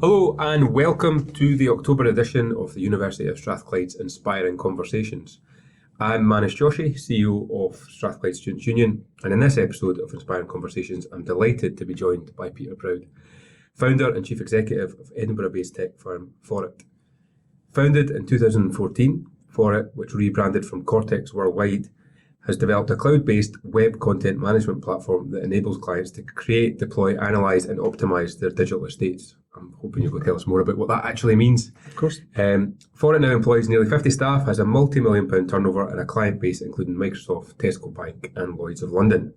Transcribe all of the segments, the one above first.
Hello and welcome to the October edition of the University of Strathclyde's Inspiring Conversations. I'm Manish Joshi, CEO of Strathclyde Students' Union, and in this episode of Inspiring Conversations, I'm delighted to be joined by Peter Proud, founder and chief executive of Edinburgh-based tech firm Forrit. Founded in 2014, Forrit, which rebranded from Cortex Worldwide, has developed a cloud-based web content management platform that enables clients to create, deploy, analyse and optimise their digital estates. I'm hoping you're going to tell us more about what that actually means. Of course. Forrit now employs nearly 50 staff, has a multi-million pound turnover and a client base including Microsoft, Tesco Bank and Lloyds of London.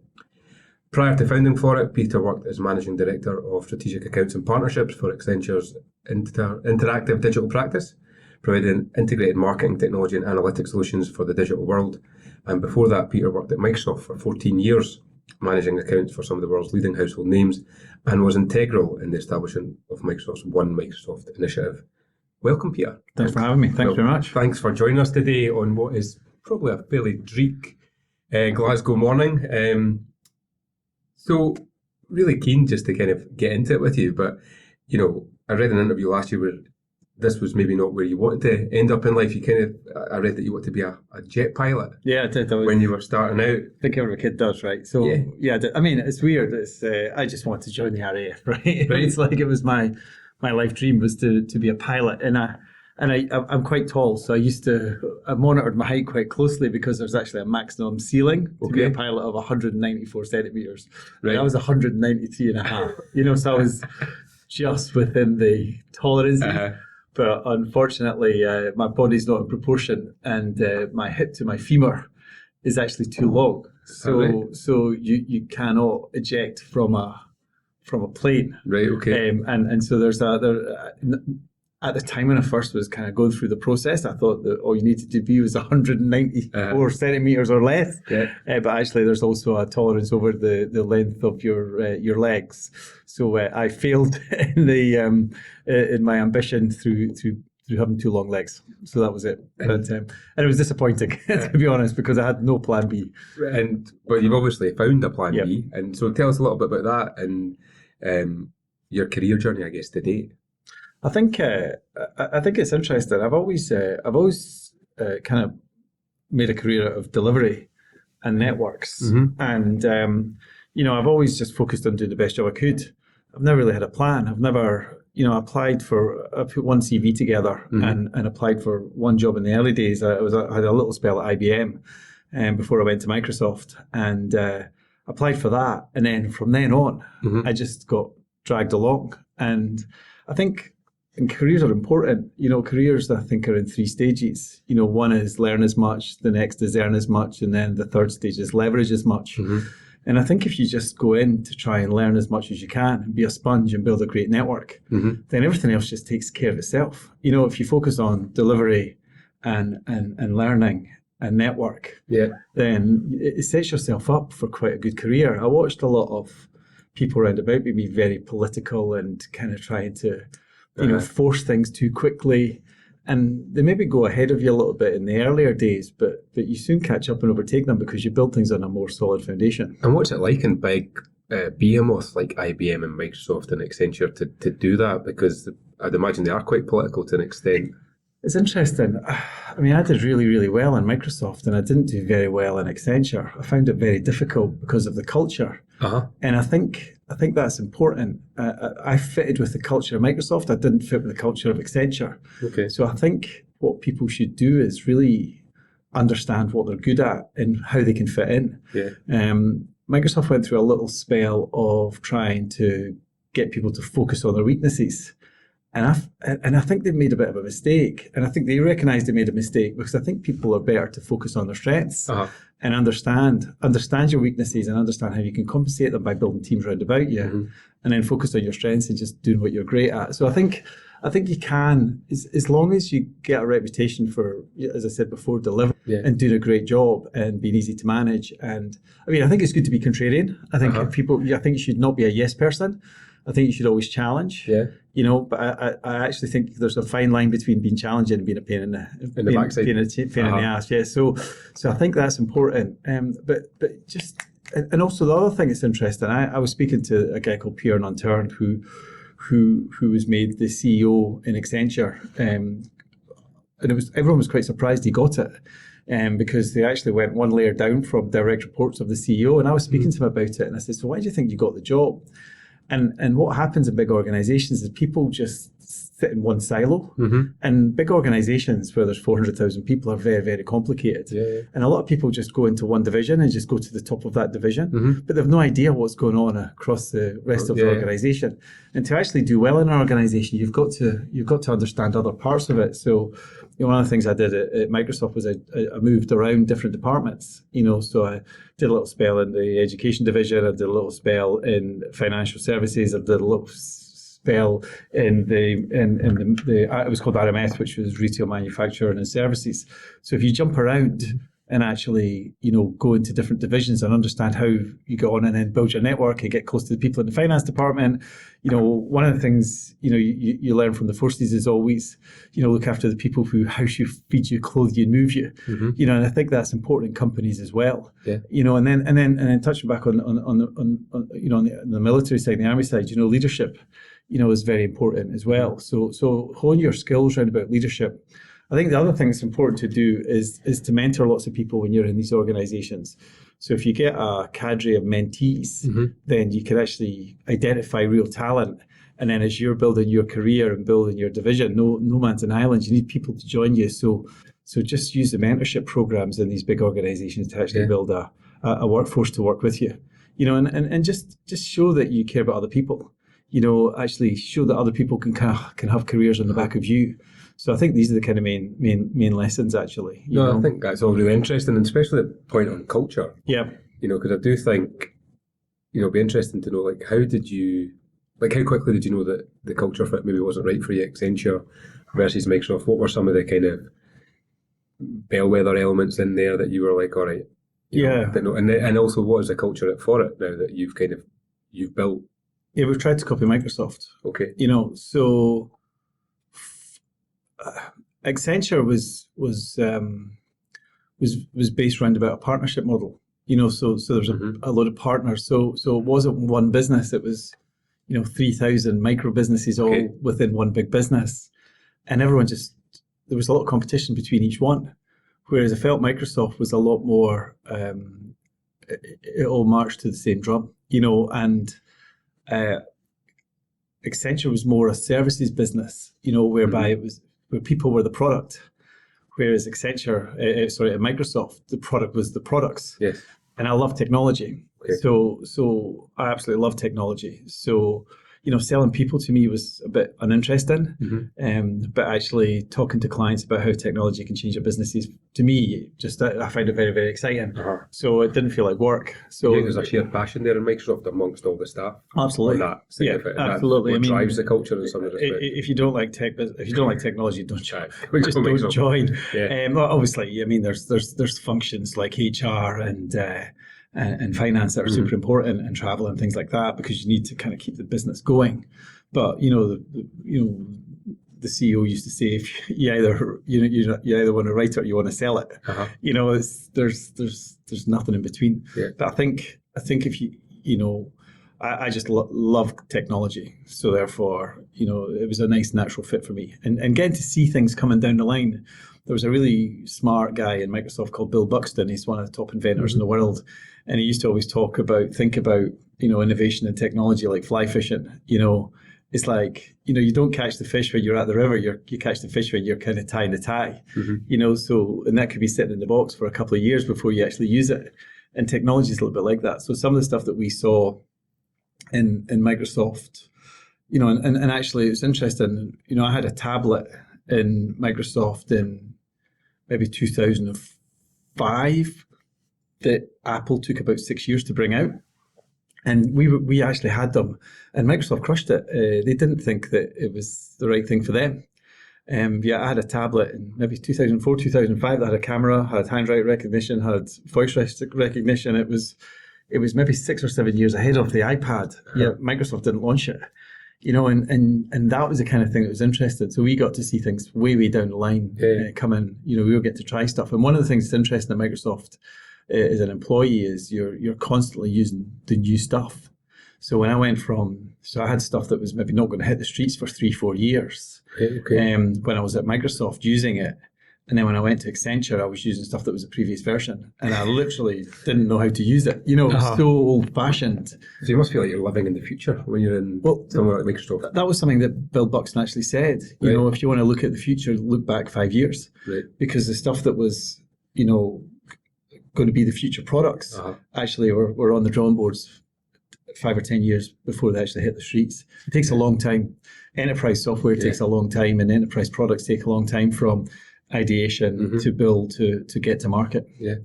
Prior to founding Forrit, Peter worked as Managing Director of Strategic Accounts and Partnerships for Accenture's interactive digital practice, providing integrated marketing, technology and analytics solutions for the digital world. And before that, Peter worked at Microsoft for 14 years, managing accounts for some of the world's leading household names, and was integral in the establishment of Microsoft's One Microsoft initiative. Welcome, Peter. Thanks for having me. Thanks very much. Thanks for joining us today on what is probably a fairly dreek Glasgow morning. So really keen just to kind of get into it with you, but I read an interview last year where this was maybe not where you wanted to end up in life. I read that you wanted to be a jet pilot. Yeah, I did. When you were starting out. I think every kid does, right? So yeah I mean, it's weird. I just wanted to join the RAF, right? It's like it was my life dream was to be a pilot, and I'm quite tall, so I monitored my height quite closely because there's actually a maximum ceiling to be a pilot of 194 centimeters. Right. And I was 193 and a half. So I was just within the tolerances. Uh-huh. But unfortunately, my body's not in proportion, and my hip to my femur is actually too long. So you cannot eject from a plane. Right. Okay. And so there's at the time when I first was kind of going through the process, I thought that all you needed to be was 194 centimeters or less. Yeah. But actually, there's also a tolerance over the length of your legs. So I failed in my ambition through having too long legs. So that was it. But and it was disappointing, to be honest, because I had no plan B. But you've obviously found a plan B. And so tell us a little bit about that and your career journey, I guess, to date. I think it's interesting. I've always kind of made a career of delivery and networks, and I've always just focused on doing the best job I could. I've never really had a plan. I've never applied for. I put one CV together and applied for one job in the early days. I had a little spell at IBM, before I went to Microsoft, and applied for that, and then from then on, I just got dragged along, and I think. And careers are important. Careers I think are in three stages. One is learn as much, the next is earn as much, and then the third stage is leverage as much. And I think if you just go in to try and learn as much as you can and be a sponge and build a great network, then everything else just takes care of itself. If you focus on delivery and learning and network, then it sets yourself up for quite a good career. I watched a lot of people around about me be very political and kind of trying to force things too quickly, and they maybe go ahead of you a little bit in the earlier days, but you soon catch up and overtake them because you build things on a more solid foundation. And what's it like in big behemoths like IBM and Microsoft and Accenture to do that? Because I'd imagine they are quite political to an extent. It's interesting. I mean, I did really, really well in Microsoft, and I didn't do very well in Accenture. I found it very difficult because of the culture. And I think that's important. I fitted with the culture of Microsoft. I didn't fit with the culture of Accenture. Okay. So I think what people should do is really understand what they're good at and how they can fit in. Yeah. Microsoft went through a little spell of trying to get people to focus on their weaknesses. And I think they've made a bit of a mistake. And I think they recognize they made a mistake because I think people are better to focus on their strengths and understand your weaknesses and understand how you can compensate them by building teams around about you, and then focus on your strengths and just doing what you're great at. So I think you can, as long as you get a reputation for, as I said before, delivering and doing a great job and being easy to manage. And I mean, I think it's good to be contrarian. I think I think you should not be a yes person. I think you should always challenge. But I actually think there's a fine line between being challenging and being a pain in the backside, being a pain in the ass. Yeah. So I think that's important. But just, and also the other thing that's interesting. I was speaking to a guy called Pierre Nanturn who who was made the CEO in Accenture, and everyone was quite surprised he got it. Because they actually went one layer down from direct reports of the CEO. And I was speaking to him about it, and I said, so why do you think you got the job? And what happens in big organizations is people just sit in one silo. And big organizations where there's 400,000 people are very, very complicated. And a lot of people just go into one division and just go to the top of that division, but they've no idea what's going on across the rest of the organization. And to actually do well in an organization, you've got to understand other parts of it. So one of the things I did at Microsoft was I moved around different departments. So I did a little spell in the education division, I did a little spell in financial services, I did a little spell in the it was called RMS, which was retail, manufacturing and services. So if you jump around and actually, go into different divisions and understand how you go on and then build your network and get close to the people in the finance department. One of the things, you learn from the forces is always, look after the people who house you, feed you, clothe you, and move you. And I think that's important in companies as well. And then touching back on the military side, the army side, leadership, is very important as well. So hone your skills around about leadership. I think the other thing that's important to do is to mentor lots of people when you're in these organizations. So if you get a cadre of mentees, then you can actually identify real talent. And then as you're building your career and building your division, no man's an island. You need people to join you. So just use the mentorship programs in these big organizations to actually build a workforce to work with you. And just show that you care about other people. Actually show that other people can have careers on the back of you. So I think these are the kind of main lessons, actually. I think that's all really interesting, and especially the point on culture. Because I do think, it'd be interesting to know, how quickly did you know that the culture fit maybe wasn't right for you at Accenture versus Microsoft? What were some of the kind of bellwether elements in there that you were like, all right, and also what is the culture at Forrit now that you've built? Yeah, we've tried to copy Microsoft. Okay. So Accenture was based around about a partnership model. So there's a lot of partners. So it wasn't one business. It was 3,000 micro businesses all within one big business, and everyone there was a lot of competition between each one. Whereas I felt Microsoft was a lot more. It all marched to the same drum. And Accenture was more a services business, whereby it was where people were the product, whereas at Microsoft, the product was the products. Yes. And I love technology. So I absolutely love technology. So, selling people to me was a bit uninteresting, but actually talking to clients about how technology can change their businesses, to me, I find it very, very exciting. So it didn't feel like work. So there's a shared passion there in Microsoft amongst all the staff. Absolutely. Absolutely. What drives the culture in some respects. If you don't like technology, don't join. Just don't join. Obviously, there's functions like HR and finance that are super important, and travel and things like that, because you need to kind of keep the business going. But the CEO used to say, if you either want to write it or you want to sell it. There's nothing in between. But I think if I just love technology, so therefore it was a nice natural fit for me, and getting to see things coming down the line. There was a really smart guy in Microsoft called Bill Buxton. He's one of the top inventors in the world. And he used to always think about, innovation and technology like fly fishing. It's like, you don't catch the fish when you're at the river, you catch the fish when you're kind of tying the tie, and that could be sitting in the box for a couple of years before you actually use it. And technology is a little bit like that. So some of the stuff that we saw in Microsoft, and actually it was interesting, I had a tablet in Microsoft in maybe 2005 that Apple took about 6 years to bring out. And we actually had them, and Microsoft crushed it. They didn't think that it was the right thing for them. I had a tablet in maybe 2004, 2005 that had a camera, had handwriting recognition, had voice recognition. It was maybe 6 or 7 years ahead of the iPad. Microsoft didn't launch it. And that was the kind of thing that was interesting. So we got to see things way down the line coming. We will get to try stuff. And one of the things that's interesting at Microsoft as an employee is you're constantly using the new stuff. So when I went so I had stuff that was maybe not going to hit the streets for 3-4 years. Okay. When I was at Microsoft using it. And then when I went to Accenture, I was using stuff that was a previous version, and I literally didn't know how to use it. You know, so old-fashioned. So you must feel like you're living in the future when you're in somewhere like Microsoft. That was something that Bill Buxton actually said. You know, if you want to look at the future, look back 5 years. Right. Because the stuff that was, you know, going to be the future products actually were on the drawing boards 5 or 10 years before they actually hit the streets. It takes a long time. Enterprise software takes a long time, and enterprise products take a long time from ideation to build to get to market. Yeah.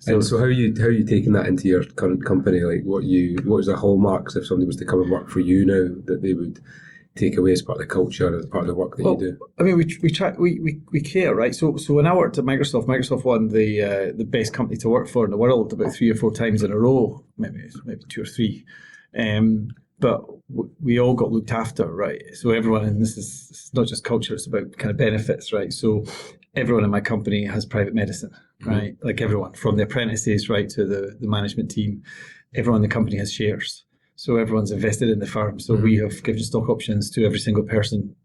So how are you taking that into your current company? Like what is the hallmarks if somebody was to come and work for you now that they would take away as part of the culture, as part of the work that you do? I mean, we care, right? So when I worked at Microsoft won the best company to work for in the world about 3 or 4 times in a row, maybe 2 or 3. But we all got looked after, right? So everyone, and this is not just culture, it's about kind of benefits, right? So everyone in my company has private medicine, right? Like everyone, from the apprentices right to the management team, everyone in the company has shares. So everyone's invested in the firm. So we have given stock options to every single person,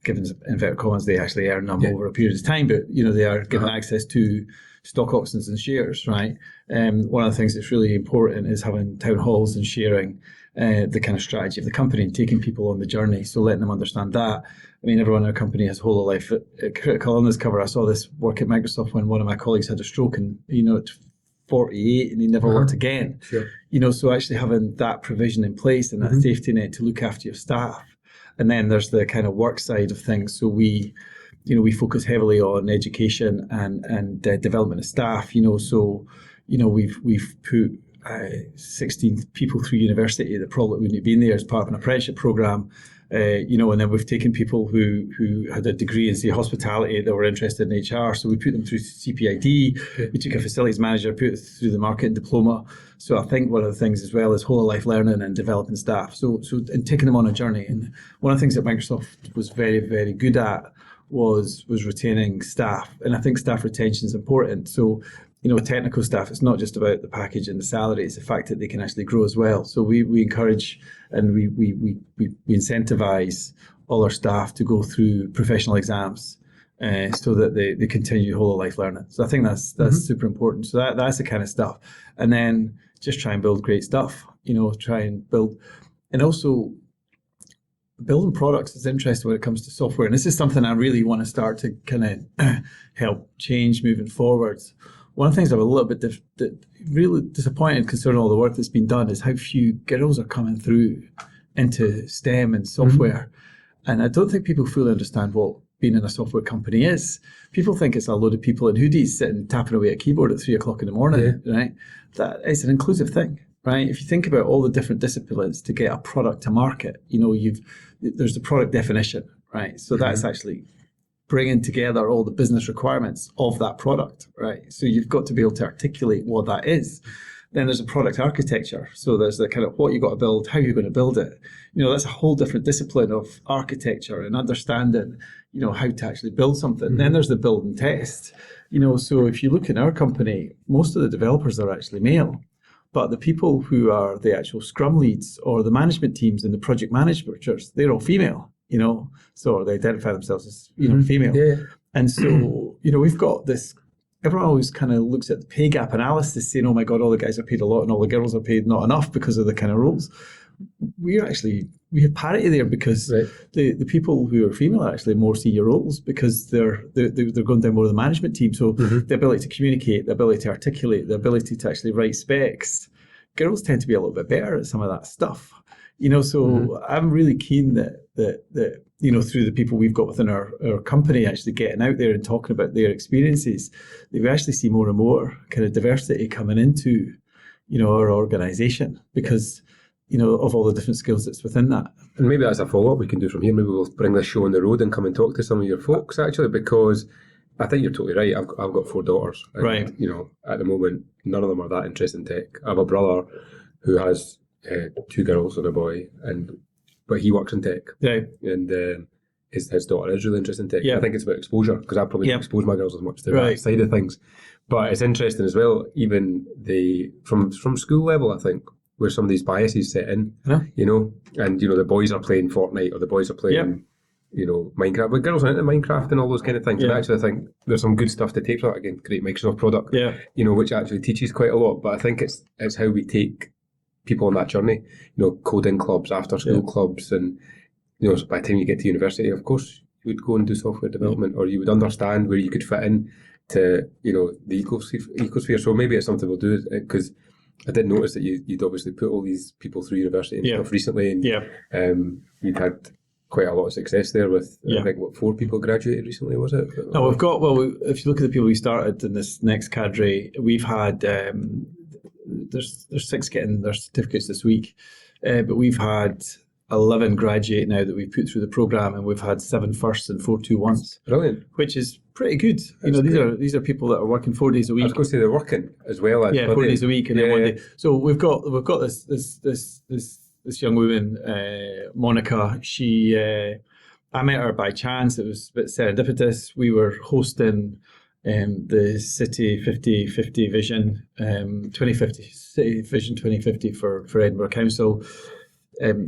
given inverted commas, they actually earn them over a period of time, but you know, they are given access to stock options and shares, right? One of the things that's really important is having town halls and sharing the kind of strategy of the company and taking people on the journey. So letting them understand that. I mean, everyone in our company has whole of life critical illness cover. I saw this work at Microsoft when one of my colleagues had a stroke and, you know, at 48 and he never worked again. Sure. You know, so actually having that provision in place and that safety net to look after your staff. And then there's the kind of work side of things. So we focus heavily on education and development of staff, you know, so, you know, we've put 16 people through university that probably wouldn't have been there as part of an apprenticeship program, you know, and then we've taken people who had a degree in, say, hospitality that were interested in HR, so we put them through CPID. We took a facilities manager, put it through the marketing diploma. So I think one of the things as well is whole of life learning and developing staff. So and taking them on a journey. And one of the things that Microsoft was very, very good at was retaining staff, and I think staff retention is important. So, you know, technical staff, it's not just about the package and the salary, it's the fact that they can actually grow as well. So we encourage and we incentivize all our staff to go through professional exams so that they continue whole of life learning. So I think that's super important. So that's the kind of stuff. And then just try and build great stuff, you know, try and build, and also building products is interesting when it comes to software. And this is something I really want to start to kind of help change moving forward. One of the things I'm a little bit really disappointed concerning all the work that's been done is how few girls are coming through into STEM and software. And I don't think people fully understand what being in a software company is. People think it's a load of people in hoodies sitting tapping away at a keyboard at 3 o'clock in the morning, right? That is an inclusive thing, right? If you think about all the different disciplines to get a product to market, you know, there's the product definition, right? So that's actually bringing together all the business requirements of that product, right? So you've got to be able to articulate what that is. Then there's a product architecture. So there's the kind of what you got to build, how you're going to build it. You know, that's a whole different discipline of architecture and understanding, you know, how to actually build something. Then there's the build and test. You know, so if you look in our company, most of the developers are actually male, but the people who are the actual scrum leads or the management teams and the project managers, they're all female. You know, so they identify themselves as, you know, female. And so, you know, we've got this, everyone always kind of looks at the pay gap analysis saying, oh my God, all the guys are paid a lot and all the girls are paid not enough because of the kind of roles. We have parity there because the people who are female are actually more senior roles because they're going down more of the management team. So the ability to communicate, the ability to articulate, the ability to actually write specs, girls tend to be a little bit better at some of that stuff. You know, so I'm really keen that you know, through the people we've got within our company actually getting out there and talking about their experiences, that we actually see more and more kind of diversity coming into, you know, our organisation because, you know, of all the different skills that's within that. And maybe that's a follow-up we can do from here. Maybe we'll bring this show on the road and come and talk to some of your folks actually, because I think you're totally right. I've got 4 daughters. And, right. You know, at the moment, none of them are that interested in tech. I have a brother who has 2 girls and a boy, but he works in tech. Yeah. And his daughter is really interested in tech. Yeah. I think it's about exposure because I probably don't expose my girls as much to that side of things. But it's interesting as well, even from school level, I think, where some of these biases set in, you know, and, you know, the boys are playing Fortnite or the boys are playing, you know, Minecraft, but girls are into Minecraft and all those kind of things. And actually I think there's some good stuff to take from that. Again, great Microsoft product, you know, which actually teaches quite a lot. But I think it's how we take people on that journey, you know, coding clubs, after school clubs, and, you know, by the time you get to university, of course, you would go and do software development, or you would understand where you could fit in to, you know, the ecosphere. So maybe it's something we'll do, because I did notice that you'd obviously put all these people through university and stuff recently, and you'd had quite a lot of success there with, I think, 4 people graduated recently, was it? No, we've got, if you look at the people we started in this next cadre, we've had, there's 6 getting their certificates this week, but we've had 11 graduate now that we've put through the program, and we've had 7 firsts and 4 2-1s. Brilliant. Which is pretty good. You know, these are people that are working 4 days a week. I was going to say they're working as well as 4 days a week and then 1 day. So we've got this young woman, Monica. She, I met her by chance. It was a bit serendipitous. We were hosting the City 50/50 Vision, 2050 City Vision 2050 for Edinburgh Council.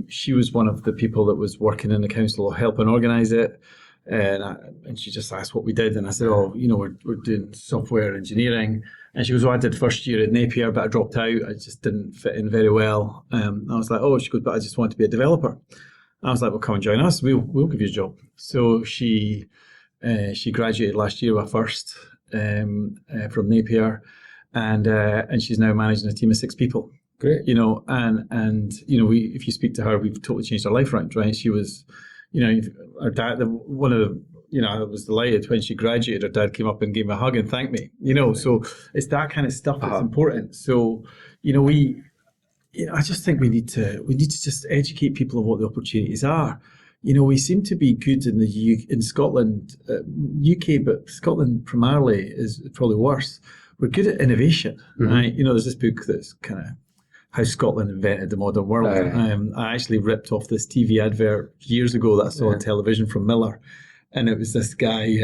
She was one of the people that was working in the council helping organise it, and she just asked what we did, and I said, oh, you know, we're doing software engineering, and she goes, oh, I did first year at Napier, but I dropped out. I just didn't fit in very well. I was like, oh, she goes, but I just want to be a developer. I was like, well, come and join us. We'll give you a job. So she graduated last year with first from Napier, and she's now managing a team of 6 people. Great. You know, and you know, if you speak to her, we've totally changed her life around, right? She was, you know, her dad, one of the, you know, I was delighted when she graduated, her dad came up and gave me a hug and thanked me, you know, so it's that kind of stuff that's important. So, you know, I just think we need to just educate people on what the opportunities are. You know, we seem to be good in Scotland, UK, but Scotland primarily is probably worse. We're good at innovation, right? You know, there's this book that's kind of how Scotland invented the modern world. I actually ripped off this TV advert years ago that I saw on television from Miller, and it was this guy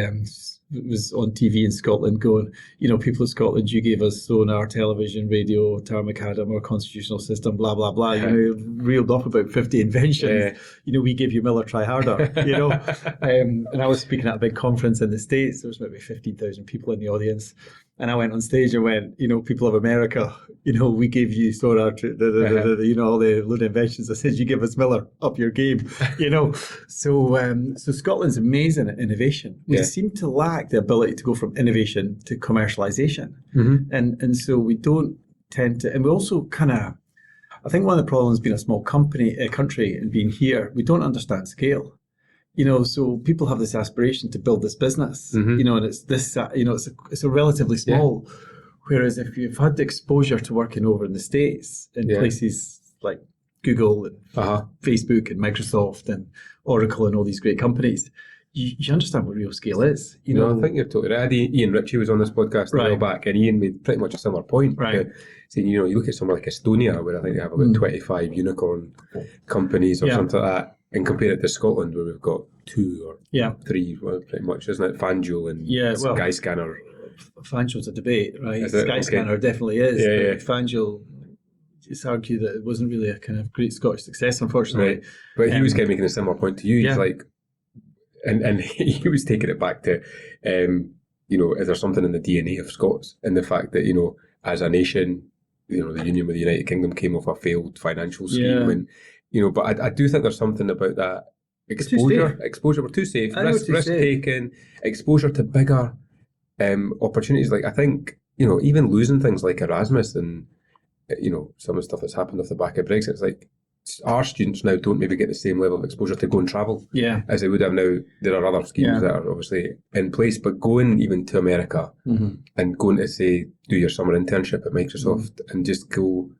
was on TV in Scotland going, you know, people of Scotland, you gave us sonar, television, radio, Tarmacadam, our constitutional system, blah, blah, blah. You know, reeled off about 50 inventions. You know, we gave you Miller, try harder, you know. And I was speaking at a big conference in the States. There was maybe 15,000 people in the audience. And I went on stage and went, you know, people of America, you know, we gave you sonar, you know, all the load of inventions. I said, you give us Miller, up your game, you know. So Scotland's amazing at innovation. We seem to lack the ability to go from innovation to commercialization. And so we don't tend to, and we also kind of, I think one of the problems being a small country and being here, we don't understand scale. You know, so people have this aspiration to build this business, you know, and it's this, you know, it's a relatively small. Whereas if you've had the exposure to working over in the States in places like Google and Facebook and Microsoft and Oracle and all these great companies, you understand what real scale is. You know, I think you're totally right. Ian Ritchie was on this podcast a while back, and Ian made pretty much a similar point. Saying, you know, you look at somewhere like Estonia, where I think they have about 25 unicorn companies or something like that, and compare it to Scotland, where we've got 2 or 3, well, pretty much, isn't it? FanDuel and Skyscanner. FanDuel's a debate, right? Skyscanner definitely is. FanDuel, it's argued that it wasn't really a kind of great Scottish success, unfortunately. Right. But he was kind of making a similar point to you. He's like, and he was taking it back to, you know, is there something in the DNA of Scots, and the fact that, you know, as a nation, you know, the union with the United Kingdom came off a failed financial scheme, and, you know, but I do think there's something about that exposure. We're too safe. Risk taking, exposure to bigger opportunities. Like, I think, you know, even losing things like Erasmus and, you know, some of the stuff that's happened off the back of Brexit, it's like our students now don't maybe get the same level of exposure to go and travel as they would have now. There are other schemes that are obviously in place, but going even to America and going to, say, do your summer internship at Microsoft and just go,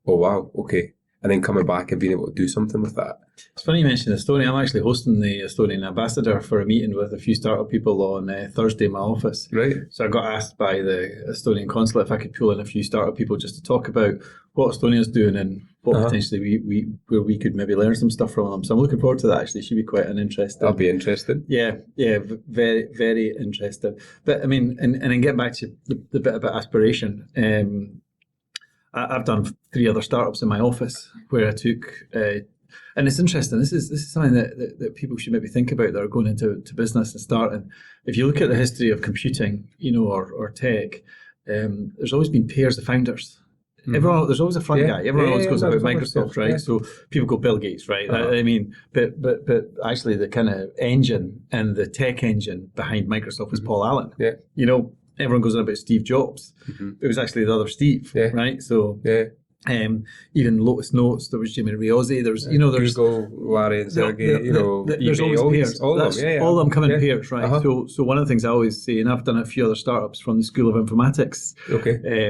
oh wow, okay, and then coming back and being able to do something with that. It's funny you mentioned Estonia. I'm actually hosting the Estonian ambassador for a meeting with a few startup people on Thursday in my office. Right. So I got asked by the Estonian consulate if I could pull in a few startup people just to talk about what Estonia's doing and what potentially where we could maybe learn some stuff from them. So I'm looking forward to that. Actually, it should be quite an interesting. That'll be interesting. Yeah, very, very interesting. But I mean, and getting back to the bit about aspiration. I've done 3 other startups in my office where I took, and it's interesting. This is something that people should maybe think about that are going into business and starting. If you look at the history of computing, or tech, there's always been pairs of founders. There's always a front guy. Everyone always goes about Microsoft, right? Yeah. So people go Bill Gates, right? I mean, but actually the kind of engine and the tech engine behind Microsoft was Paul Allen. Yeah. Everyone goes on about Steve Jobs. It was actually the other Steve, right? So even Lotus Notes, there was Jimmy Riozzi. There's Google, Larry and Sergey. There's always pairs. All of them. All of them come in pairs, right? So one of the things I always say, and I've done a few other startups from the School of Informatics. Okay.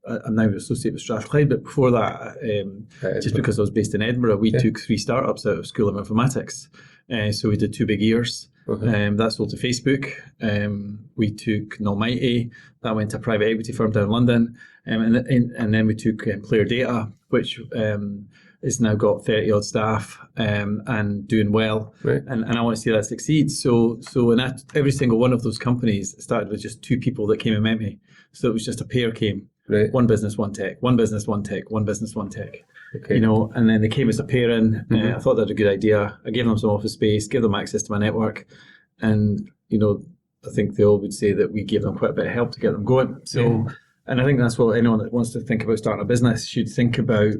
I'm now associated with Strathclyde, but before that, just because I was based in Edinburgh, we took 3 startups out of School of Informatics. So we did 2 big years. That sold to Facebook. We took Almighty. That went to a private equity firm down in London. And then we took Player Data, which has now got 30 odd staff and doing well. Right. And I want to see that succeed. So in every single one of those companies started with just 2 people that came and met me. So it was just a pair came. Right. One business, one tech. One business, one tech. One business, one tech. Okay. And then they came as a pair in. I thought that was a good idea. I gave them some office space, gave them access to my network, and I think they all would say that we gave them quite a bit of help to get them going. So, and I think that's what anyone that wants to think about starting a business should think about.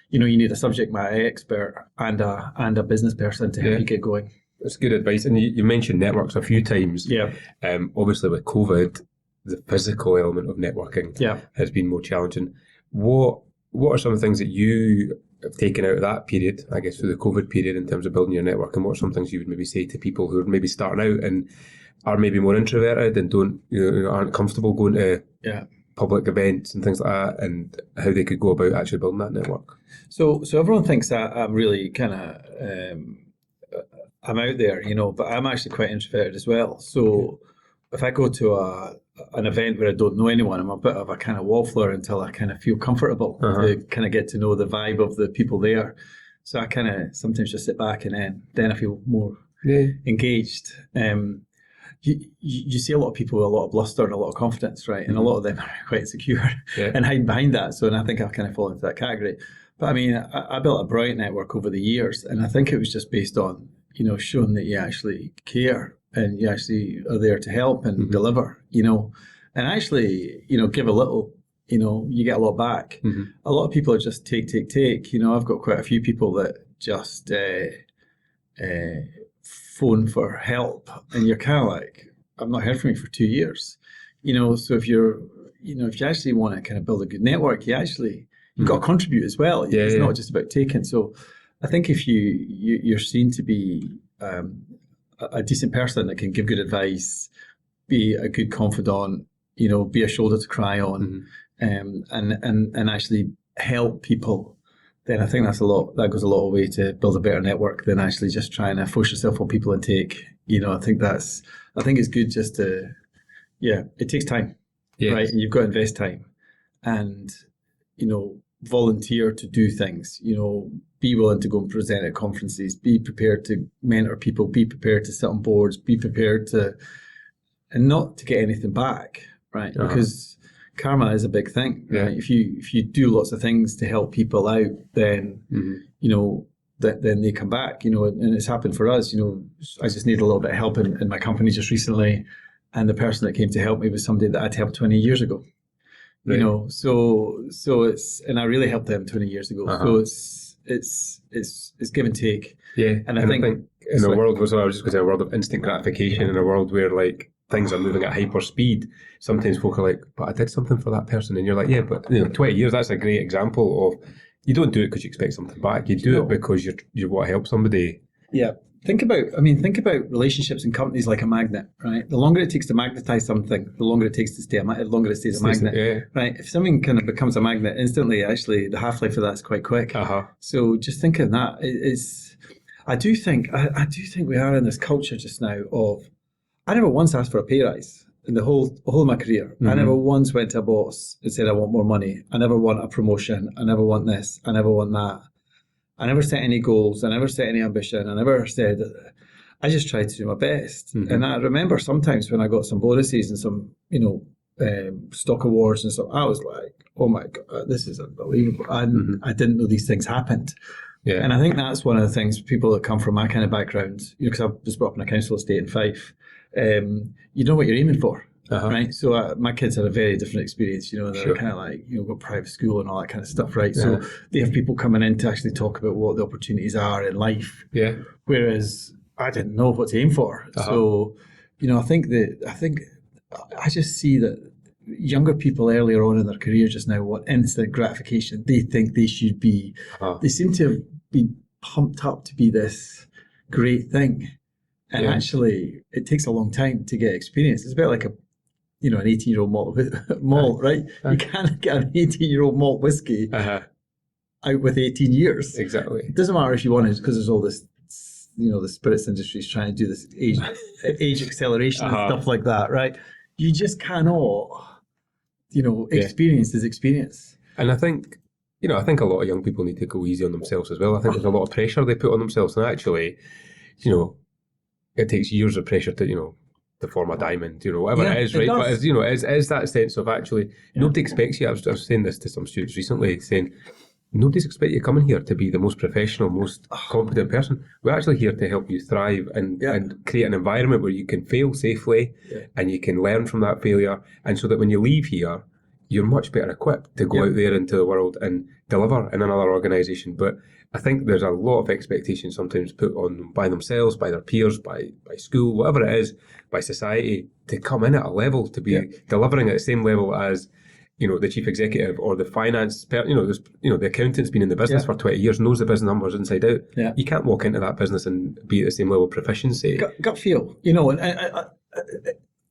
You need a subject matter expert and a business person to help you get going. That's good advice. And you mentioned networks a few times. Yeah. Obviously, with COVID, the physical element of networking has been more challenging. What are some things that you have taken out of that period, I guess, through the COVID period in terms of building your network, and what are some things you would maybe say to people who are maybe starting out and are maybe more introverted and aren't comfortable going to public events and things like that, and how they could go about actually building that network? So everyone thinks that I'm really kind of I'm out there, but I'm actually quite introverted as well. So if I go to an event where I don't know anyone, I'm a bit of a kind of wallflower until I kind of feel comfortable to kind of get to know the vibe of the people there. So I kind of sometimes just sit back, and then I feel more engaged. You see a lot of people with a lot of bluster and a lot of confidence, right? And a lot of them are quite insecure and hiding behind that. So, and I think I've kind of fallen into that category. But I mean, I built a brilliant network over the years, and I think it was just based on, showing that you actually care and you actually are there to help and deliver, and actually, give a little, you get a lot back. A lot of people are just take. I've got quite a few people that just phone for help, and you're kind of like, I've not heard from you for 2 years. So if if you actually want to kind of build a good network, you've got to contribute as well. It's not just about taking. So I think if you're seen to be a decent person that can give good advice, be a good confidant, be a shoulder to cry on, and actually help people, then I think that goes a lot of way to build a better network than actually just trying to force yourself on people and take. I think it's good just to, it takes time, right? And you've got to invest time and, volunteer to do things, be willing to go and present at conferences, be prepared to mentor people, be prepared to sit on boards, be prepared to, and not to get anything back, right? Because karma is a big thing, right? If you do lots of things to help people out, then, then they come back, and it's happened for us, I just needed a little bit of help in my company just recently. And the person that came to help me was somebody that I'd helped 20 years ago. Right. So it's, and I really helped them 20 years ago. So it's give and take. Yeah. And I think in a world, I was just going to say, a world of instant gratification, in a world where like things are moving at hyper speed, sometimes folk are like, but I did something for that person. And you're like, yeah, but 20 years, that's a great example of, you don't do it because you expect something back. You do it because you want to help somebody. Yeah. Think about relationships in companies like a magnet, right? The longer it takes to magnetize something, the longer it takes to stay the longer it stays a magnet, right? If something kind of becomes a magnet instantly, actually the half-life of that's quite quick. So just think of that. I do think we are in this culture just now of, I never once asked for a pay rise in the whole of my career. I never once went to a boss and said I want more money. I never want a promotion. I never want this. I never want that. I never set any goals. I never set any ambition. I never said, I just tried to do my best. And I remember sometimes when I got some bonuses and some, stock awards and stuff. I was like, oh my God, this is unbelievable. And I didn't know these things happened. Yeah. And I think that's one of the things people that come from my kind of background, because I was brought up in a council estate in Fife, you know what you're aiming for. Right, so my kids had a very different experience. They're kind of like got private school and all that kind of stuff, right? So they have people coming in to actually talk about what the opportunities are in life. Yeah. Whereas I didn't know what to aim for. So, I think I just see that younger people earlier on in their career just now want instant gratification. They think they should be. They seem to be pumped up to be this great thing, and actually, it takes a long time to get experience. It's a bit like an 18-year-old malt, right? You can't get an 18-year-old malt whiskey out with 18 years. Exactly. It doesn't matter if you want it, because there's all this, the spirits industry is trying to do this age acceleration and stuff like that, right? You just cannot, experience is experience. And I think, I think a lot of young people need to go easy on themselves as well. I think there's a lot of pressure they put on themselves, and actually, it takes years of pressure to, to form a diamond, whatever it is, right? But as that sense of actually, nobody expects you. I was saying this to some students recently, saying, nobody's expecting you to come in here to be the most professional, most competent person. We're actually here to help you thrive and create an environment where you can fail safely and you can learn from that failure. And so that when you leave here, you're much better equipped to go out there into the world and deliver in another organisation. But I think there's a lot of expectations sometimes put on them by themselves, by their peers, by school, whatever it is, by society, to come in at a level, to be delivering at the same level as, the chief executive or the finance, the accountant's been in the business for 20 years, knows the business numbers inside out. Yeah. You can't walk into that business and be at the same level of proficiency. Gut feel, and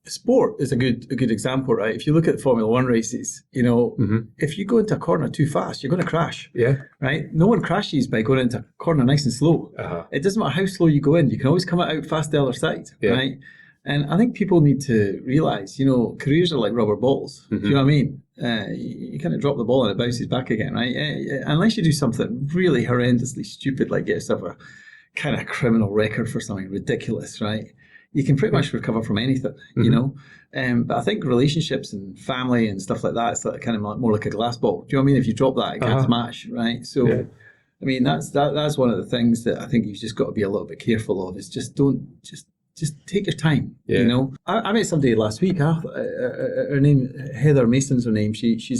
sport is a good example, right? If you look at the Formula One races, if you go into a corner too fast, you're going to crash. Yeah. Right? No one crashes by going into a corner nice and slow. It doesn't matter how slow you go in, you can always come out fast the other side, right? And I think people need to realise, careers are like rubber balls. Do you know what I mean? You kind of drop the ball and it bounces back again, right? Unless you do something really horrendously stupid, like get yourself a kind of criminal record for something ridiculous, right? You can pretty much recover from anything, But I think relationships and family and stuff like that, it's like kind of more like a glass ball. Do you know what I mean? If you drop that, it can't smash, right? So, I mean, that's one of the things that I think you've just got to be a little bit careful of. Is just take your time. I met somebody last week. Her name, Heather Mason's her name. She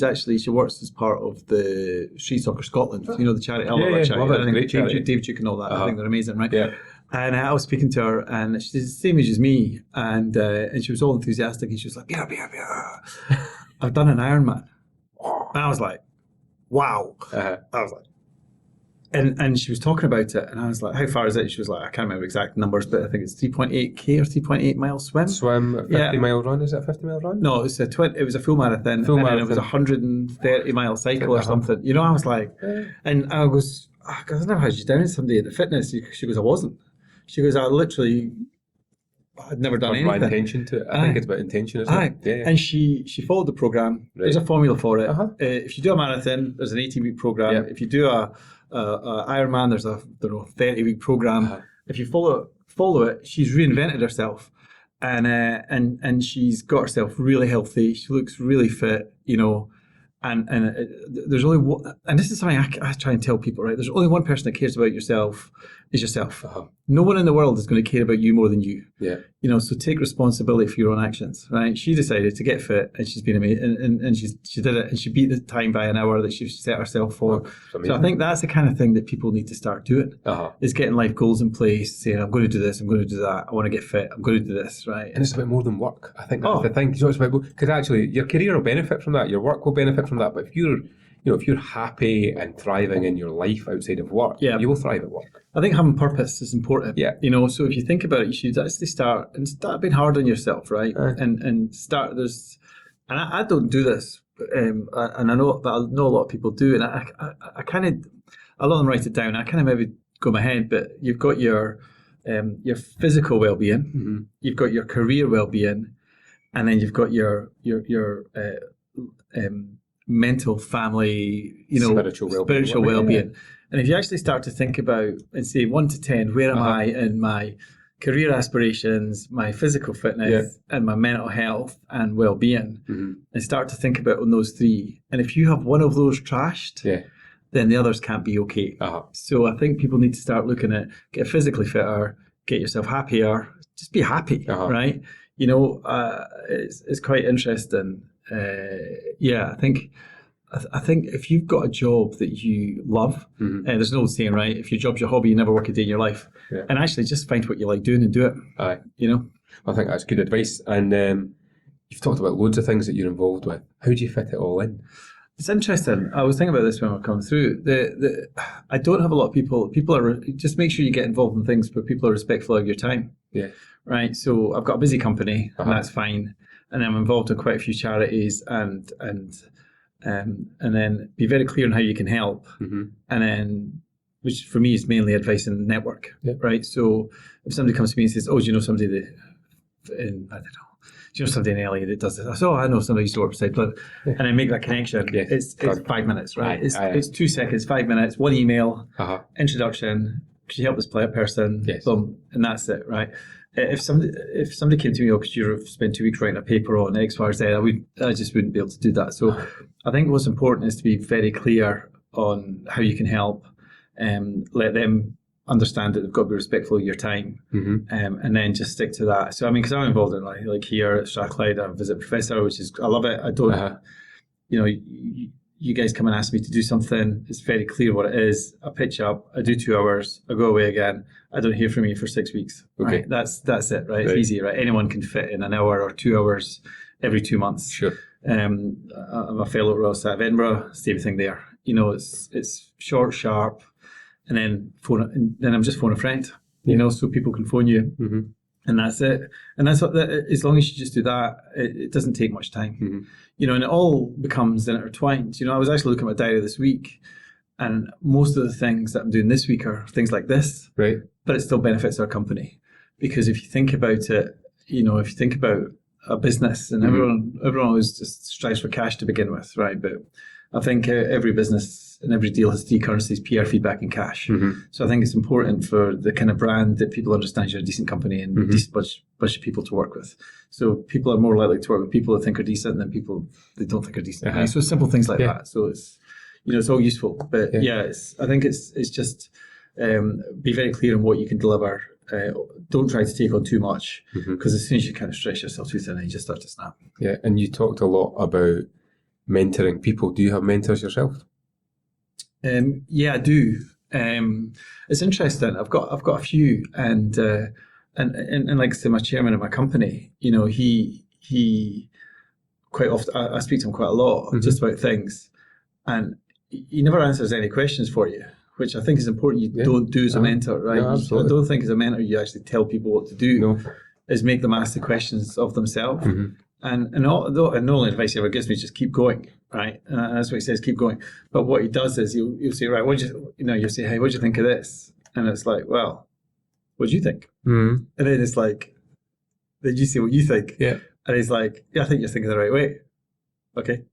works as part of the Street Soccer Scotland. The charity. I love that charity. Love it. Great charity. Dave Duke and all that. I think they're amazing, right? Yeah. And I was speaking to her, and she's the same age as me, and she was all enthusiastic, and she was like, yeah. I've done an Ironman. And I was like, wow. I was like, and she was talking about it, and I was like, how far is it? She was like, I can't remember exact numbers, but I think it's 3.8k or 3.8 mile swim. 50-mile run. Is it a 50-mile run? No, it was a full marathon. Then it was a 130-mile cycle or something. I was like, and I goes, I don't know how she's down somebody at the fitness. She goes, I wasn't. She goes, I'd never done anything. About intention to it. I think it's about intention, isn't it? Yeah. And she followed the program. Right. There's a formula for it. If you do a marathon, there's an 18-week program. If you do a Ironman, there's a 30-week program. If you follow it, she's reinvented herself, and she's got herself really healthy. She looks really fit, And there's only one, and this is something I try and tell people, right? There's only one person that cares about yourself is yourself. No one in the world is going to care about you more than you. Yeah. So take responsibility for your own actions, right? She decided to get fit, and she's been amazing, and she did it, and she beat the time by an hour that she set herself for. So I think that's the kind of thing that people need to start doing, is getting life goals in place, saying, I'm going to do this, I'm going to do that, I want to get fit, I'm going to do this, right? And it's about more than work. I think that's the thing. It's about, because actually your career will benefit from that, your work will benefit from that, but if you're happy and thriving in your life outside of work, you will thrive at work. I think having purpose is important. Yeah. So if you think about it, you should actually start being hard on yourself, right? And start I don't do this, and I know a lot of people do, and I kind of, a lot of them write it down. I kind of maybe go in my head, but you've got your physical well-being, you've got your career well-being, and then you've got your mental, family, spiritual well-being. And if you actually start to think about and say 1 to 10, where am I in my career aspirations, my physical fitness, and my mental health and well-being, and start to think about on those three. And if you have one of those trashed, then the others can't be okay. So I think people need to start looking at get physically fitter, get yourself happier, just be happy, right? You know, it's quite interesting. I think if you've got a job that you love, and there's no saying, right? If your job's your hobby, you never work a day in your life. And actually just find what you like doing and do it. You know? I think that's good advice. And you've talked about loads of things that you're involved with. How do you fit it all in? It's interesting. I was thinking about this when we were coming through. I don't have a lot of people. People are just make sure you get involved in things where people are respectful of your time. Right. So I've got a busy company, and that's fine. And I'm involved in quite a few charities, and then be very clear on how you can help. And then, which for me is mainly advice and network. Right. So if somebody comes to me and says, "Oh, do you know somebody that in I don't know." Do you know somebody in LA that does this? I say, I know somebody used to work beside, and I make that connection. It's 5 minutes, right? It's 2 seconds, 5 minutes, one email, introduction. Could you help this person? Boom, and that's it, right? If somebody came to me, could you have spent 2 weeks writing a paper on X, Y, or Z? I just wouldn't be able to do that. So I think what's important is to be very clear on how you can help, and let them understand that they've got to be respectful of your time, and then just stick to that. So I mean, because I'm involved in like here at Strathclyde, I'm a Visiting Professor, which is, I love it. I don't, you know, you guys come and ask me to do something, it's very clear what it is. I pitch up, I do 2 hours, I go away again, I don't hear from you for 6 weeks. Right? That's it, right? It's easy, right? Anyone can fit in an hour or 2 hours every 2 months. I'm a fellow at Royal Society of Edinburgh, same thing there. You know, it's short, sharp, and then I'm just phone a friend, you know, so people can phone you, and that's it. And that's what, as long as you just do that, it doesn't take much time, you know, and it all becomes intertwined. You know, I was actually looking at my diary this week, and most of the things that I'm doing this week are things like this, but it still benefits our company, because if you think about it, you know, if you think about a business, and everyone always just strives for cash to begin with, right? But I think every business and every deal has 3 currencies: PR, feedback, and cash. So I think it's important for the kind of brand that people understand you're a decent company and a decent bunch of people to work with. So people are more likely to work with people that think are decent than people that don't think are decent. Right? So simple things like that. So it's, you know, it's all useful. But I think it's just be very clear on what you can deliver. Don't try to take on too much, because as soon as you kind of stretch yourself too thin, you just start to snap. And you talked a lot about mentoring people. Do you have mentors yourself? I do. It's interesting. I've got a few, and like I say, my chairman of my company, you know, he quite often, I speak to him quite a lot just about things, and he never answers any questions for you, which I think is important. You don't do as a mentor, right? No, I don't think as a mentor you actually tell people what to do. Is make them ask the questions of themselves. And not only advice he ever gives me is just keep going, right? And that's what he says, keep going. But what he does is you'll say, right, you'll say, hey, what do you think of this? And it's like, well, what do you think? And then it's like, then you say what you think. And he's like, I think you're thinking the right way. Okay.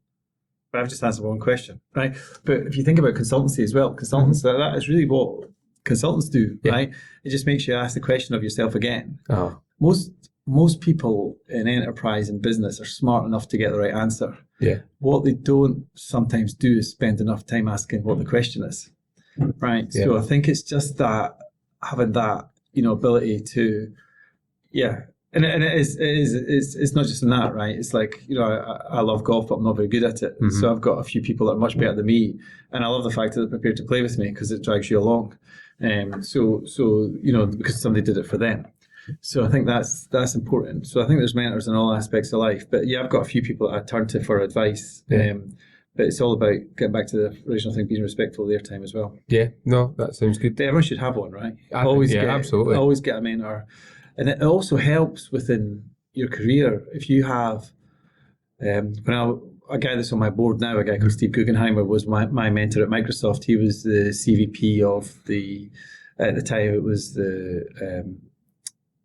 But I've just answered one question, right? But if you think about consultancy as well, consultants, that is really what consultants do, right? It just makes you ask the question of yourself again. Most people in enterprise and business are smart enough to get the right answer. What they don't sometimes do is spend enough time asking what the question is, right? So I think it's just that, having that, you know, ability to, and it's not just in that, right? It's like, you know, I love golf, but I'm not very good at it. So I've got a few people that are much better than me, and I love the fact that they're prepared to play with me because it drags you along. So you know, because somebody did it for them. So I think that's important. So I think there's mentors in all aspects of life. But I've got a few people that I turn to for advice. But it's all about getting back to the original thing, being respectful of their time as well. No, that sounds good. But everyone should have one, right? Absolutely. Always get a mentor. And it also helps within your career. If you have, a guy that's on my board now, a guy called Steve Guggenheimer, was my mentor at Microsoft. He was the CVP of at the time it was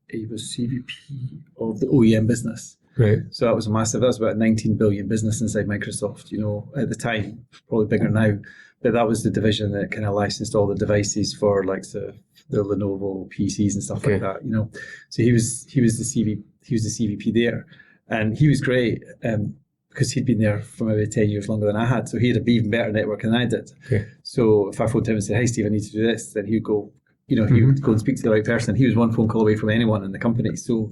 he was CVP of the OEM business. Right. So that was massive. That was about a 19 billion business inside Microsoft, at the time, probably bigger now. But that was the division that kind of licensed all the devices for like the Lenovo PCs and stuff like that, So he was the CVP there, and he was great because he'd been there for maybe 10 years longer than I had. So he had an even better network than I did. Okay. So if I phoned him and said, "Hey Steve, I need to do this," then he'd go, he would go and speak to the right person. He was one phone call away from anyone in the company. So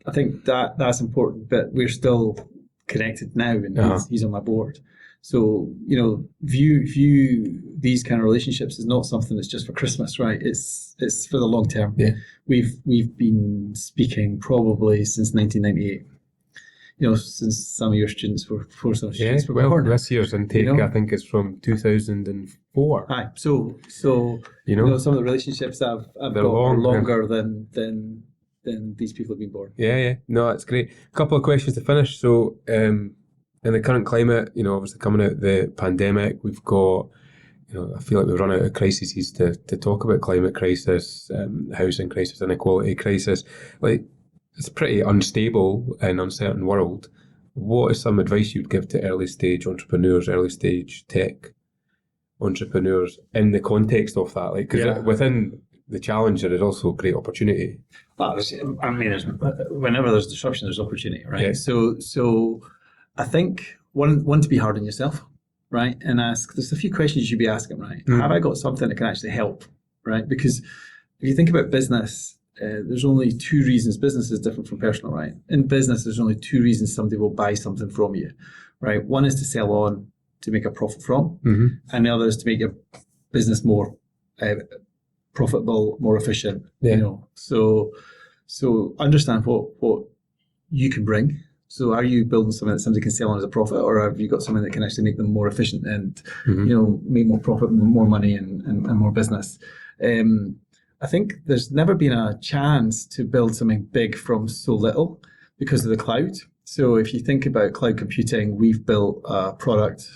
I think that's important, but we're still connected now, and he's on my board. So, view these kind of relationships as not something that's just for Christmas, right? It's for the long term. Yeah. We've been speaking probably since 1998. Since some of your students were before some students were born. This year's intake, I think, is from 2004. Aye. So some of the relationships I've got are longer than these people have been born. Yeah. No, that's great. A couple of questions to finish. So, in the current climate, obviously coming out of the pandemic, we've got, I feel like we've run out of crises to talk about: climate crisis, housing crisis, inequality crisis. Like, it's a pretty unstable and uncertain world. What is some advice you'd give to early stage entrepreneurs, early stage tech entrepreneurs in the context of that? Like, because within the challenge, there is also great opportunity. Well, whenever there's disruption, there's opportunity, right? Yeah. So I think one to be hard on yourself, right? And ask, there's a few questions you should be asking, right? Have I got something that can actually help, right? Because if you think about business, there's only two reasons business is different from personal, right? In business, there's only two reasons somebody will buy something from you, right? One is to sell on to make a profit from, and the other is to make your business more profitable, more efficient. So understand what you can bring. So are you building something that somebody can sell on as a profit, or have you got something that can actually make them more efficient and make more profit, more money, and more business? I think there's never been a chance to build something big from so little because of the cloud. So if you think about cloud computing, we've built a product,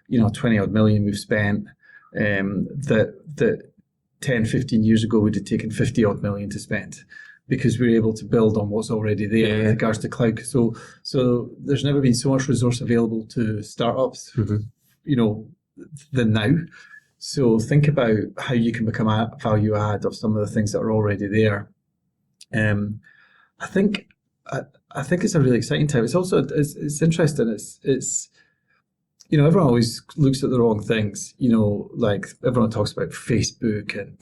20 odd million we've spent, that 10, 15 years ago would have taken 50 odd million to spend, because we're able to build on what's already there with regards to cloud. So there's never been so much resource available to startups, than now. So think about how you can become a value add of some of the things that are already there. I think it's a really exciting time. It's also it's interesting. It's everyone always looks at the wrong things. Like everyone talks about Facebook and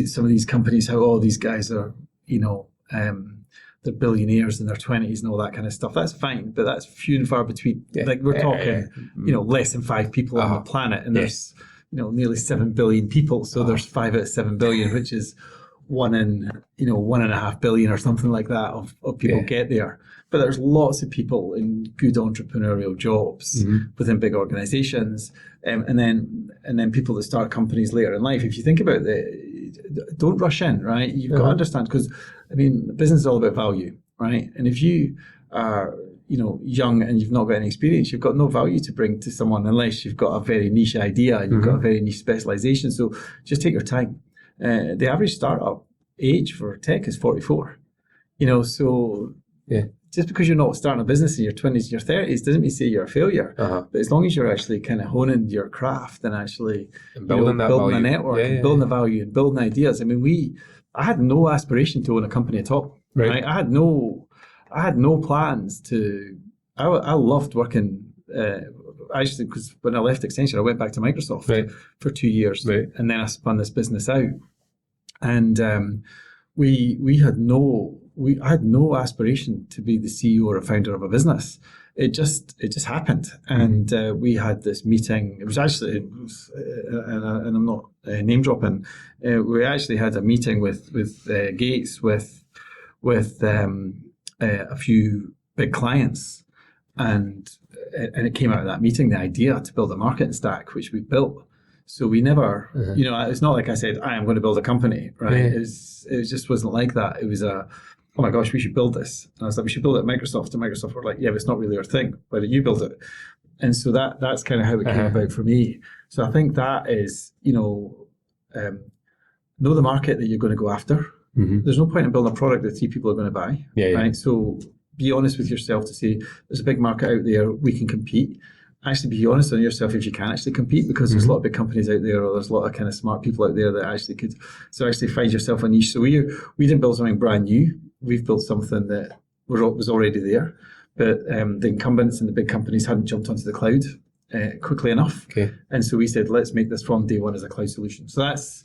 some of these companies, how all these guys are they're billionaires in their 20s and all that kind of stuff. That's fine, but that's few and far between. Like we're talking, less than 5 people on the planet, and there's nearly 7 billion people. So there's 5 out of 7 billion, which is 1 in 1.5 billion or something like that of people get there. But there's lots of people in good entrepreneurial jobs within big organizations, and then people that start companies later in life. If you think about don't rush in, right? You've got to understand, because business is all about value, right? And if you are young and you've not got any experience, you've got no value to bring to someone unless you've got a very niche idea and you've got a very niche specialization. So just take your time. The average startup age for tech is 44. Just because you're not starting a business in your 20s, your 30s doesn't mean say you're a failure. But as long as you're actually kind of honing your craft and actually building a network and building the value and building ideas. I had no aspiration to own a company at all. Right? I had no plans to. I loved working. Actually, because when I left Accenture, I went back to Microsoft for 2 years, and then I spun this business out. And I had no aspiration to be the CEO or a founder of a business. It just happened, and we had this meeting. It was actually, and I'm not name dropping. We actually had a meeting with Gates with a few big clients, and it came out of that meeting the idea to build a marketing stack, which we built. So we never, it's not like I said, I am going to build a company, right? It just wasn't like that. It was oh my gosh, we should build this. And I was like, we should build it at Microsoft. And Microsoft were like, yeah, but it's not really our thing. Why don't you build it? And so that's kind of how it came about for me. So I think that is, know the market that you're going to go after. There's no point in building a product that 3 people are going to buy, right? So be honest with yourself to say, there's a big market out there, we can compete. Actually be honest on yourself if you can actually compete, because there's a lot of big companies out there, or there's a lot of kind of smart people out there that actually could. So actually find yourself a niche. So we didn't build something brand new. We've built something that was already there, but the incumbents and the big companies hadn't jumped onto the cloud quickly enough. Okay. And so we said, let's make this from day one as a cloud solution. So that's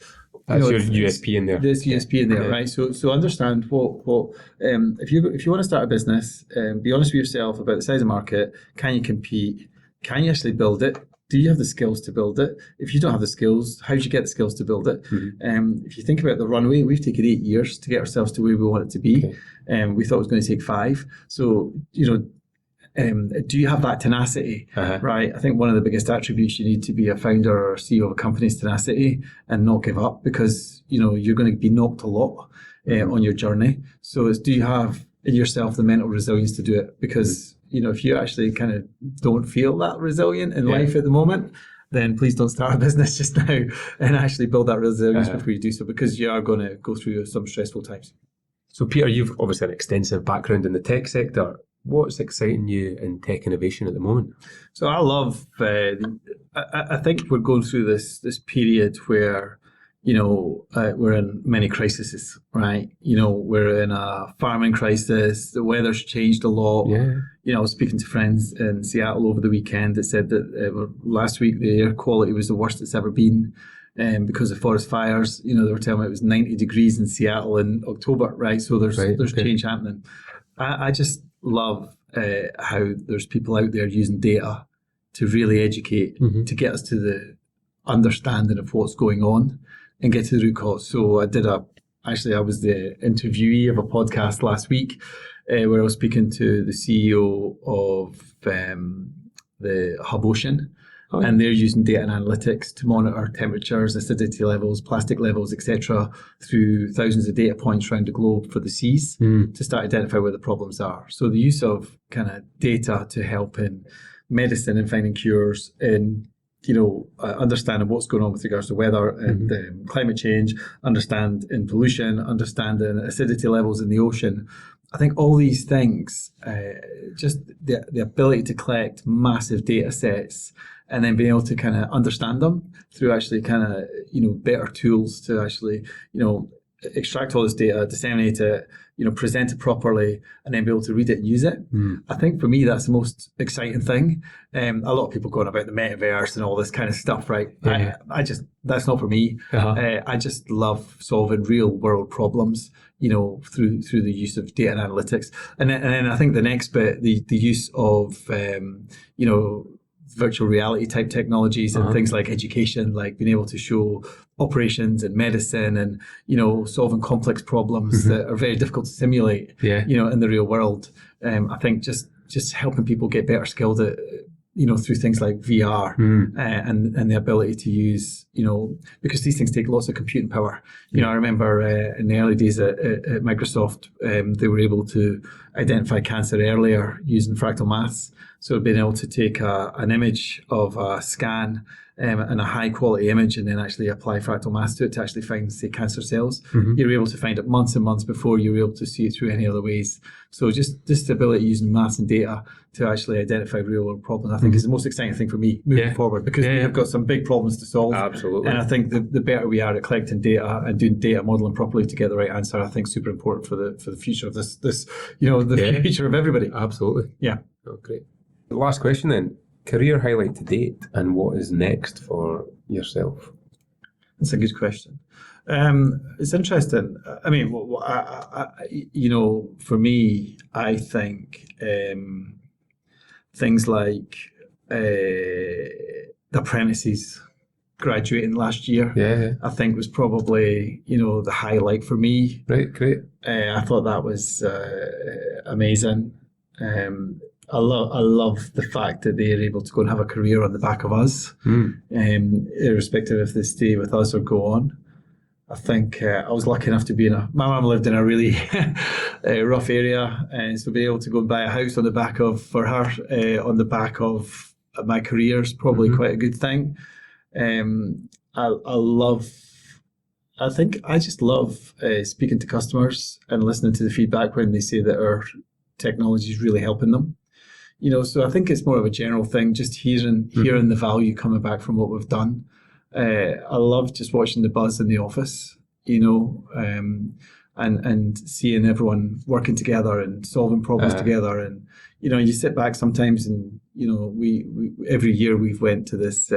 your USP in there. There's USP in there, right? So understand what if you want to start a business, be honest with yourself about the size of the market. Can you compete? Can you actually build it? Do you have the skills to build it? If you don't have the skills, how do you get the skills to build it? If you think about the runway, we've taken 8 years to get ourselves to where we want it to be. We thought it was going to take 5. So, do you have that tenacity, right? I think one of the biggest attributes you need to be a founder or CEO of a company is tenacity, and not give up, because, you're going to be knocked a lot on your journey. So do you have in yourself the mental resilience to do it? Because if you actually kind of don't feel that resilient in life at the moment, then please don't start a business just now, and actually build that resilience before you do so, because you are going to go through some stressful times. So Peter, you've obviously an extensive background in the tech sector. What's exciting you in tech innovation at the moment? So I love, I think we're going through this period where, we're in many crises, right? We're in a farming crisis. The weather's changed a lot. I was speaking to friends in Seattle over the weekend that said that last week the air quality was the worst it's ever been because of forest fires. They were telling me it was 90 degrees in Seattle in October, right? So there's change happening. I just love how there's people out there using data to really educate, to get us to the understanding of what's going on and get to the root cause. So I was the interviewee of a podcast last week where I was speaking to the CEO of the Hub Ocean, and they're using data and analytics to monitor temperatures, acidity levels, plastic levels, etc., through thousands of data points around the globe for the seas to start identifying where the problems are. So the use of kind of data to help in medicine and finding cures, in understanding what's going on with regards to weather and climate change, understand in pollution, understanding acidity levels in the ocean. I think all these things, just the ability to collect massive data sets and then being able to kind of understand them through actually kind of, better tools to actually, extract all this data, disseminate it, present it properly, and then be able to read it and use it. I think for me, that's the most exciting thing. A lot of people going about the metaverse and all this kind of stuff, right? That's not for me. I just love solving real world problems, through the use of data and analytics. And then I think the next bit, the use of, virtual reality type technologies and things like education, like being able to show operations and medicine and, solving complex problems that are very difficult to simulate, in the real world. I think just helping people get better skilled at, through things like VR and the ability to use, because these things take lots of computing power. I remember in the early days at Microsoft, they were able to identify cancer earlier using fractal maths. So being able to take an image of a scan and a high quality image and then actually apply fractal maths to it to actually find, say, cancer cells. You were able to find it months and months before you were able to see it through any other ways. So just this ability using maths and data to actually identify real world problems, I think is the most exciting thing for me moving forward, because we have got some big problems to solve. Absolutely. And I think the better we are at collecting data and doing data modeling properly to get the right answer, I think is super important for the future of this future of everybody. Absolutely. Yeah. Oh, great. The last question then, career highlight to date and what is next for yourself? That's a good question. It's interesting. I mean, for me, I think things like the apprentices graduating last year, I think was probably, the highlight for me. Right, great. I thought that was amazing. I love the fact that they're able to go and have a career on the back of us, irrespective if they stay with us or go on. I think I was lucky enough to be my mum lived in a really rough area, and so being able to go and buy a house on the back of my career is probably quite a good thing. I just love speaking to customers and listening to the feedback when they say that our technology is really helping them. So I think it's more of a general thing, just hearing the value coming back from what we've done. I love just watching the buzz in the office, and seeing everyone working together and solving problems together. And, you sit back sometimes and, we every year we've went to this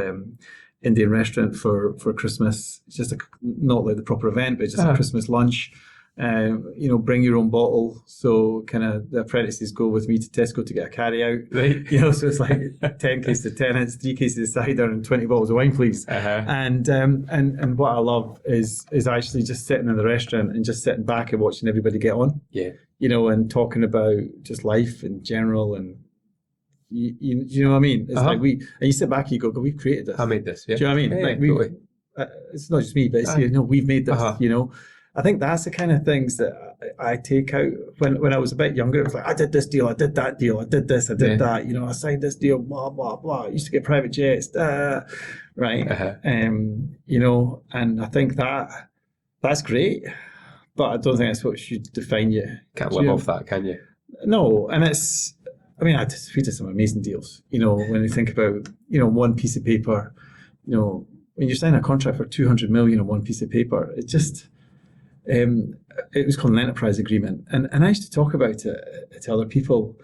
Indian restaurant for Christmas. It's just not like the proper event, but just a Christmas lunch. Bring your own bottle. So kind of the apprentices go with me to Tesco to get a carry out. Right. So it's like 10 cases of tenants, 3 cases of cider, and 20 bottles of wine, please. And what I love is actually just sitting in the restaurant and just sitting back and watching everybody get on. Yeah. And talking about just life in general, and you know what I mean? It's like and you sit back and you go, we've created this. I made this. Yeah. Do you know what I mean? Yeah, like totally. It's not just me, but it's we've made this. I think that's the kind of things that I take out. When I was a bit younger, it was like, I did this deal, I did that deal, I did this, I did that. I signed this deal, blah blah blah. I used to get private jets, right? And I think that's great, but I don't think that's what should define you. Can't live off that, can you? No, and we did some amazing deals. When you think about one piece of paper, when you sign a contract for 200 million on one piece of paper, it just it was called an enterprise agreement, and I used to talk about it to other people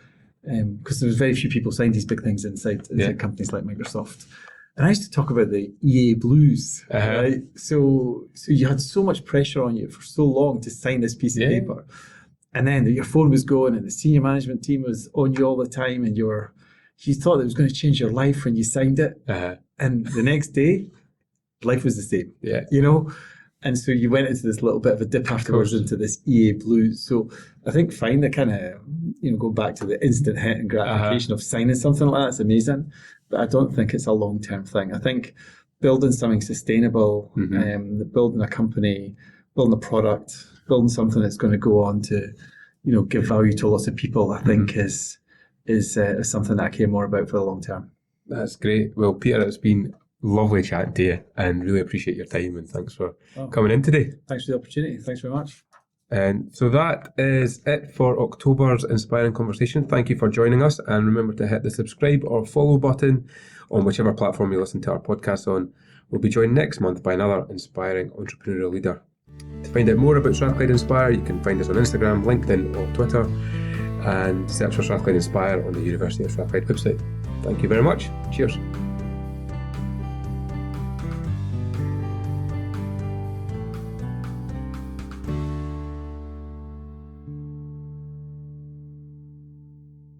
because there was very few people signed these big things inside companies like Microsoft. And I used to talk about the EA blues, right? So you had so much pressure on you for so long to sign this piece of paper, and then your phone was going, and the senior management team was on you all the time, and you thought it was going to change your life when you signed it, and the next day, life was the same. Yeah, And so you went into this little bit of a dip afterwards into this EA blues. So I think find the kind of, go back to the instant hit and gratification of signing something like that's amazing. But I don't think it's a long-term thing. I think building something sustainable, building a company, building a product, building something that's going to go on to, give value to lots of people, I think is something that I care more about for the long term. That's great. Well, Peter, it's been lovely chatting to you, and really appreciate your time, and thanks for coming in today. Thanks for the opportunity. Thanks very much. And so that is it for October's Inspiring Conversation. Thank you for joining us, and remember to hit the subscribe or follow button on whichever platform you listen to our podcast on. We'll be joined next month by another inspiring entrepreneurial leader. To find out more about Strathclyde Inspire, you can find us on Instagram, LinkedIn or Twitter, and search for Strathclyde Inspire on the University of Strathclyde website. Thank you very much. Cheers.